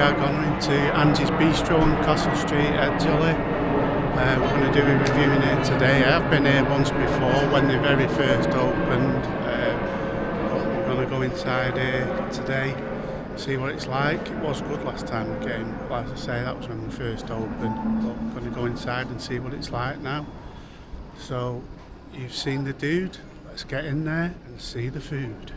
are going to Angies Bistro on Castle Street, Edgeley. We're going to do a review in here today. I have been here once before when they very first opened. We're going to go inside here today, see what it's like. It was good last time we came. Like I say, that was when we first opened. But we're going to go inside and see what it's like now. So, you've seen the dude. Let's get in there and see the food.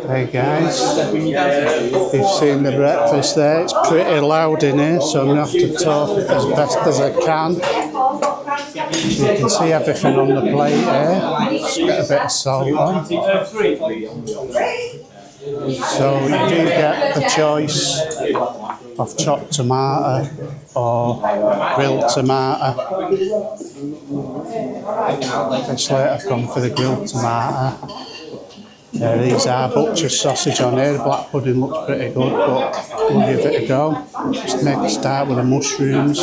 Hey guys, you've seen the breakfast there. It's pretty loud in here, so I'm going to have to talk as best as I can. You can see everything on the plate here. Just get a bit of salt on. So you do get the choice of chopped tomato or grilled tomato. This late I've gone for the grilled tomato. These are butcher's sausage on here. The black pudding looks pretty good, but we'll give it a go. Just make a start with the mushrooms.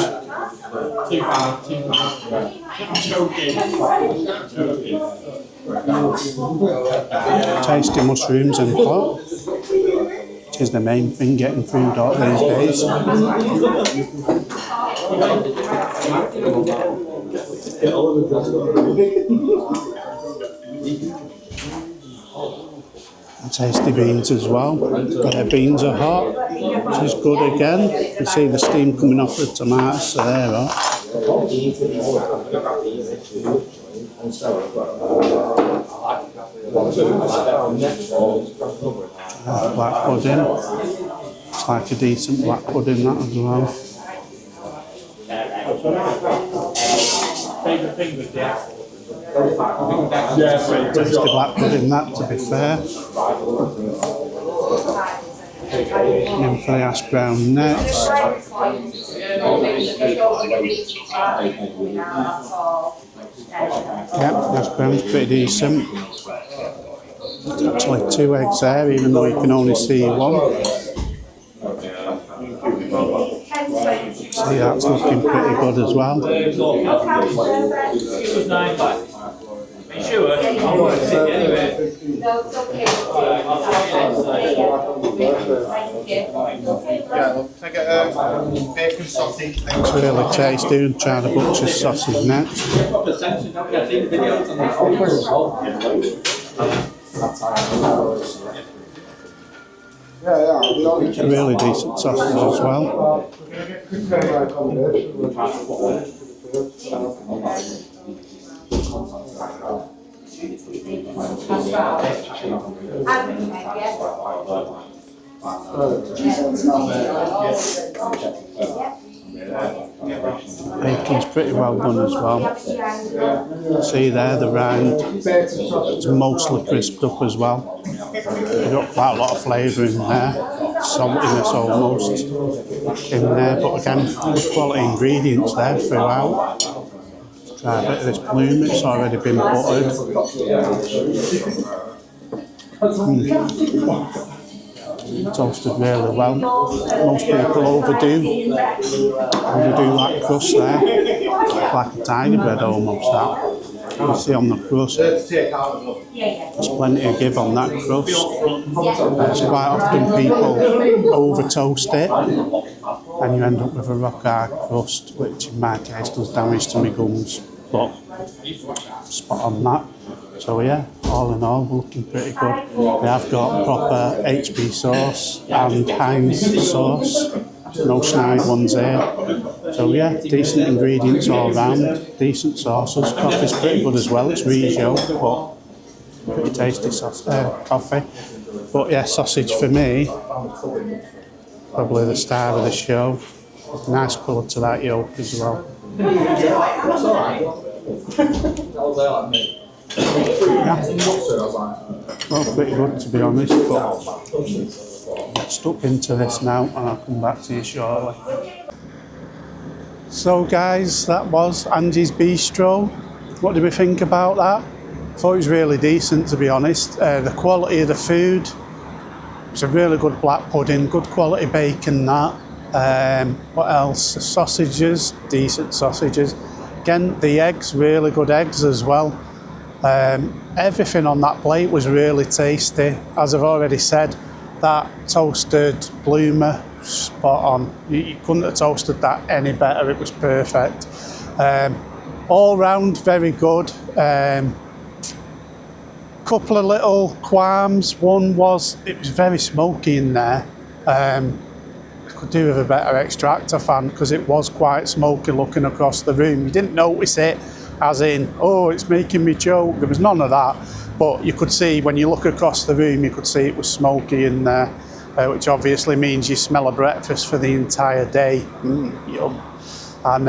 Tasty mushrooms in the pot, which is the main thing getting food out these days. And tasty beans as well. The beans are hot, which is good again. You can see the steam coming off the tomatoes, so they're hot. Black pudding. It's like a decent black pudding, that as well. Tasty black pudding, that, to be fair. And for the hash brown next. Yep, hash brown's pretty decent. There's actually 2 eggs there, even though you can only see one. See, that's looking pretty good as well. Sure. It's really tasty. And try the butcher's sausage next. It's a really decent sausage as well. Bacon's pretty well done as well. See there, the round. It's mostly crisped up as well. You've got quite a lot of flavour in there. Saltiness almost in there, but again, good quality ingredients there throughout. Try a bit of this bloom, it's already been buttered. Toasted really well. Most people overdo that crust there. Like a tiger bread almost, that. You see on the crust, there's plenty of give on that crust. It's quite often people over toast it and you end up with a rock hard crust, which in my case does damage to my gums, but spot on that. So yeah, all in all, looking pretty good. They have got proper HB sauce and Heinz sauce, no snide ones here. So yeah, decent ingredients all round, decent sauces. Coffee's pretty good as well, it's Rijo, but pretty tasty coffee. But yeah, sausage for me, probably the star of the show. Nice colour to that yolk as well. Well, pretty good to be honest, but get stuck into this now and I'll come back to you shortly. So guys, that was Angies Bistro. What did we think about that? Thought it was really decent to be honest. The quality of the food, it's a really good black pudding, good quality bacon that. What else? The sausages, decent sausages. Again, the eggs, really good eggs as well. Everything on that plate was really tasty. As I've already said, that toasted bloomer, spot on. You couldn't have toasted that any better, it was perfect. All round, very good. Couple of little qualms. One was, it was very smoky in there. Could do with a better extractor fan because it was quite smoky looking across the room. You didn't notice it as in, oh, it's making me choke. There was none of that, but you could see when you look across the room, you could see it was smoky in there, which obviously means you smell a breakfast for the entire day. Yum. And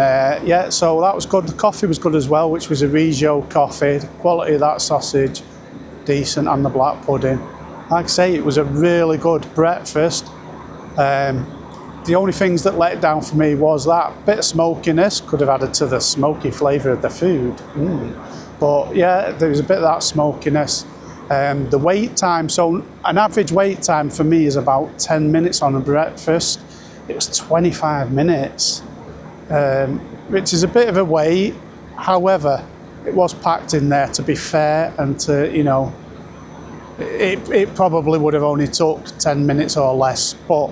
yeah, so that was good. The coffee was good as well, which was a Rijo coffee. The quality of that sausage, decent, and the black pudding. Like I say, it was a really good breakfast. The only things that let down for me was that bit of smokiness, could have added to the smoky flavour of the food. But yeah, there was a bit of that smokiness. The wait time, so an average wait time for me is about 10 minutes on a breakfast. It was 25 minutes, which is a bit of a wait. However, it was packed in there to be fair and to, you know, it probably would have only took 10 minutes or less, but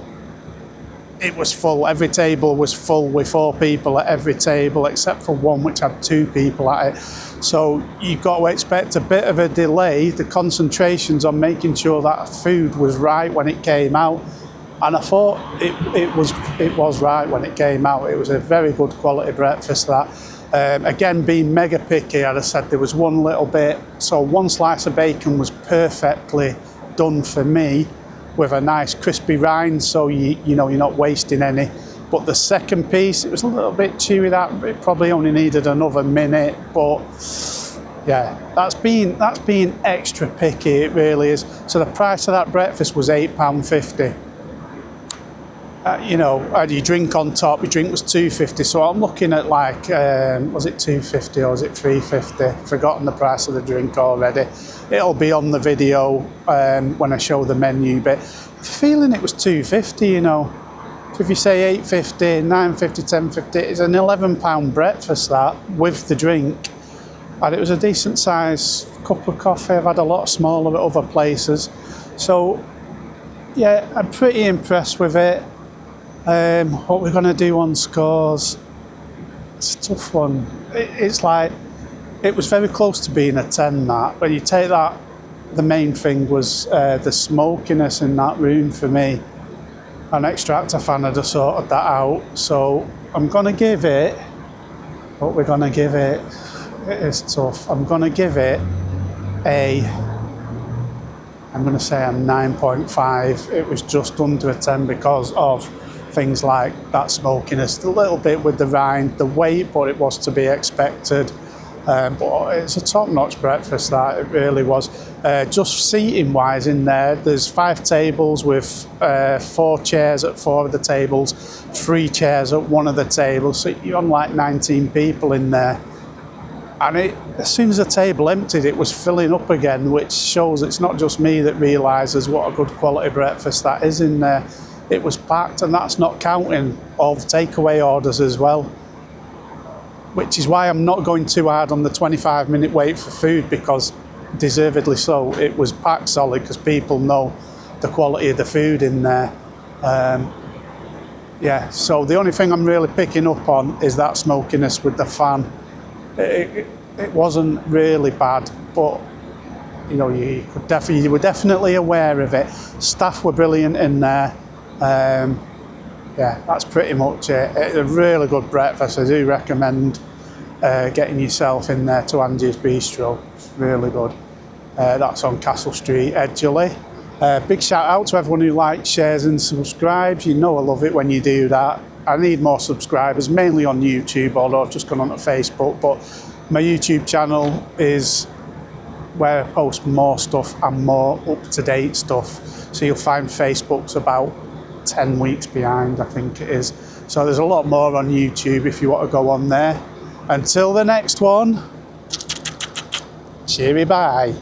it was full. Every table was full with 4 people at every table except for one which had 2 people at it. So you've got to expect a bit of a delay. The concentrations on making sure that food was right when it came out, and I thought it was right when it came out. It was a very good quality breakfast that. Again, being mega picky, as I said, there was one little bit, so one slice of bacon was perfectly done for me with a nice crispy rind, so you know you're not wasting any. But the second piece, it was a little bit chewy. That it probably only needed another minute. But yeah, that's being extra picky. It really is. So the price of that breakfast was £8.50. You know, had your drink on top. Your drink was £2.50. So I'm looking at like, was it £2.50 or was it £3.50? Forgotten the price of the drink already. It'll be on the video when I show the menu bit. I'm feeling it was £2.50, you know. So if you say £8.50, £9.50, £10.50, it's an £11 breakfast that, with the drink. And it was a decent size cup of coffee. I've had a lot smaller at other places. So yeah, I'm pretty impressed with it. What we're going to do on scores, it's a tough one. It's like, it was very close to being a 10 that. When you take that, the main thing was the smokiness in that room for me. An extractor fan had sorted that out. So I'm going to give it, what we're going to give it, it is tough. I'm going to give it I'm going to say a 9.5. It was just under a 10 because of things like that smokiness, a little bit with the rind, the weight, but it was to be expected. But it's a top-notch breakfast, that it really was. Just seating-wise in there, there's 5 tables with 4 chairs at 4 of the tables, 3 chairs at 1 of the tables, so you're on like 19 people in there. And as soon as the table emptied, it was filling up again, which shows it's not just me that realises what a good quality breakfast that is in there. It was packed, and that's not counting all the takeaway orders as well. Which is why I'm not going too hard on the 25-minute wait for food, because deservedly so, it was packed solid because people know the quality of the food in there. Yeah, so the only thing I'm really picking up on is that smokiness with the fan. It wasn't really bad, but you know, you were definitely aware of it. Staff were brilliant in there. Yeah, that's pretty much it. It's a really good breakfast. I do recommend getting yourself in there to Angies Bistro. It's really good. That's on Castle Street, Edgeley. Big shout out to everyone who likes, shares and subscribes. You know I love it when you do that. I need more subscribers, mainly on YouTube, although I've just gone onto Facebook. But my YouTube channel is where I post more stuff and more up-to-date stuff. So you'll find Facebook's about 10 weeks behind, I think it is. So there's a lot more on YouTube if you want to go on there. Until the next one, cheery bye.